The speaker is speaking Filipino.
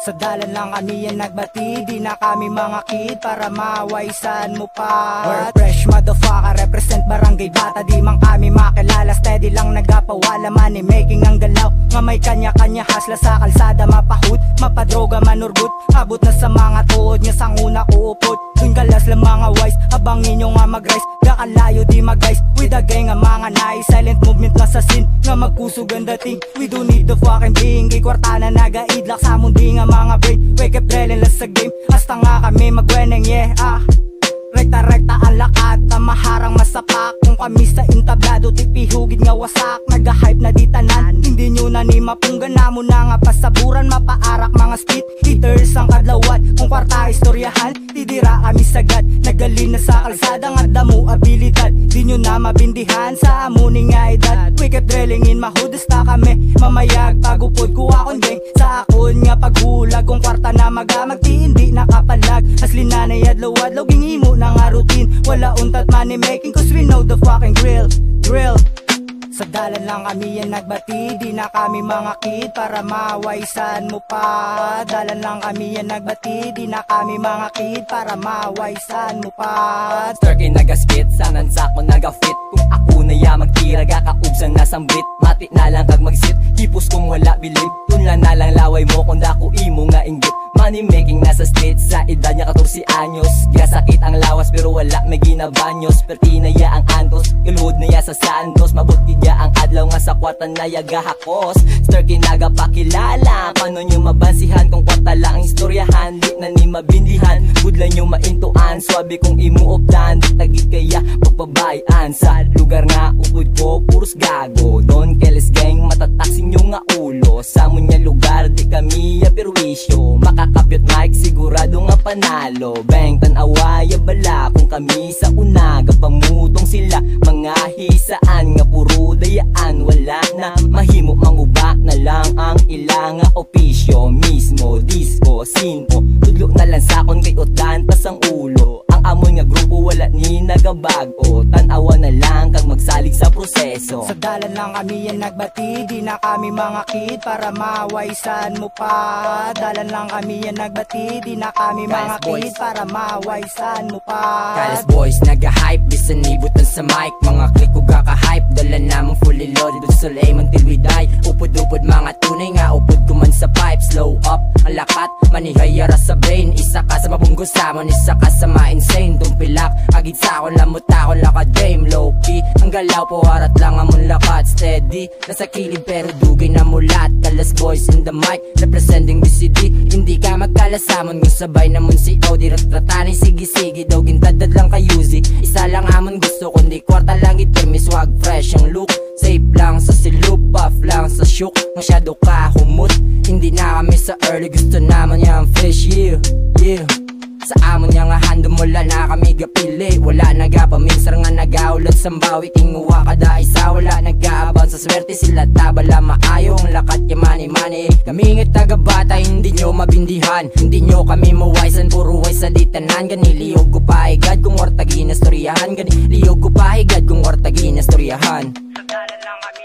Sa dalan lang kami yan nagbati, di na kami mga kid para mawaisan mo pa. We're fresh motherfucker, represent barangay bata. Di man kami makilala, steady lang nagapawala. Money making ang galaw, nga may kanya-kanya hasla sa kalsada. Mapahud, mapadroga, manurgut, abot na sa mga tuod niya sang una uupod. Dun galas lang mga wise, habang inyo nga mag-rise. Kakalayo di mag-guys, with a gang nga mga nice. Silent movement lang sa scene, nga magkusog ang dating. We don't need the fucking being, kay kwarta na nagaidlak sa mundi nga mga brain. Wake up relin lang sa game, hasta nga kami magweneng yeah Rekta-rekta ang lakat, maharang masapak. Kung kami sa intablado, tipihugid nga wasak. Nag-hype na di tanan, hindi nyo na ni mapunggan. Namo na nga pasaburan, mapaarak mga spit hitters ang kadlawat. Kung kwarta istoryahan, tidira kami sagad. Nagalin na sa kalsada, nga damo abilidad. Di nyo na mabindihan sa amuning nga edad. Wicked drilling in mahudesta kami, mamayag pagupod ko akong gang. Sa akon nga paghulag, kung kwarta na magamag, di hindi nakapalag. Aslin na na yadlaw-adlaw, gingimo na nga routine. Wala untat money making, cause we know the fucking drill. Sa dalan lang kami yan nagbati, di na kami mga kid para mawaisan mo pa. Dalan lang kami yan nagbati, di na kami mga kid para mawaisan mo pa. Turkey nagaspit, sanan sako nagafit. Kung ako na ya magtira, gakaubsan na sambit. Mati na lang kag magsit, hipos kung wala bilib. Tunla na lang laway mo kung dako imo nga inggit. Money making nasa street, sa edad niya 14 anyos. Ginasakit ang lawas pero wala may ginabanyos. Perti na ya ang antos, gulhod na ya sa santos. Mabuti ya ang adlaw nga sa kwarta na ya gahakos. Sturky nagapakilala, paano nyo mabansihan kung kwarta lang ang istoryahan. Di na ni mabindihan, budlan nyo maintuan. Swabe kung imuoplan, di tagit kaya pagpabayaan. Sa lugar nga upod ko, puros gago. Don Keles gang, matataksin nyo nga ulo. Sa munya lugar, di kami ya perwisyo. Makakapyot mic, sigurado nga panalo. Bang, tanawa, ya bala kung kami sa unaga. Pamutong sila, mga hisaan nga puro dayaan. Wala na, mahimo manguba na lang ang ilang opisyo. Mismo, disco, sinpo, tudlo na lang sakon kay utlan tas ang ulo. Ang amon nga grupo wala ni nagabago. Tanawa na lang kag magsalig sa proseso. Sa dalan lang kami yan nagbati, di na kami mga kid para mawaisan mo pa. Dalan lang kami yan nagbati, di na kami mga kid para mawaisan mo pa. Kalas boys nag-hype, bisan ibutan sa mic. Mga click ko gaka-hype, dala namang fully loaded. Usulay man till we die, upod-upod mga tunay nga. Upod ko man sa pipe, slow up ang lakat. Manihayara sa brain, isa ka sa mabunggo samon, isa ka sa ma-insane. Dumpilak, agit sa akon, lamot akon laka-dame. Low-key, ang galaw po harat lang amon lakat. Steady, nasa kilid pero dugay na mulat. Kalas boys in the mic, representing BCD. Hindi ka magkalasamon, kung sabay namon si Audi. Ratratanin sige-sige, daw gintadad lang kayuzi. Isa lang amon gusto, kundi kwarta lang itirmi. Swag fresh ang look, safe lang sa silup, puff lang sa shook. Masyado ka humut, hindi na kami sa early. Gusto naman niya ang fish, yeah. Sa amon niya nga handom mula na kami gapili. Wala nagapaminsar nga nagaulat sambawi. Tinguwa kada isa, wala nag-aabang sa swerte. Sila tabala maayong lakat ya mani-mani. Kami nga taga-bata, hindi nyo mabindihan. Hindi nyo kami mawaisan, puro way sa ditanan. Gani liyog ko pahigad kung wartagi na storyahan. Gani liyog ko pahigad kung wartagi na storyahan. Sa dalan lang kami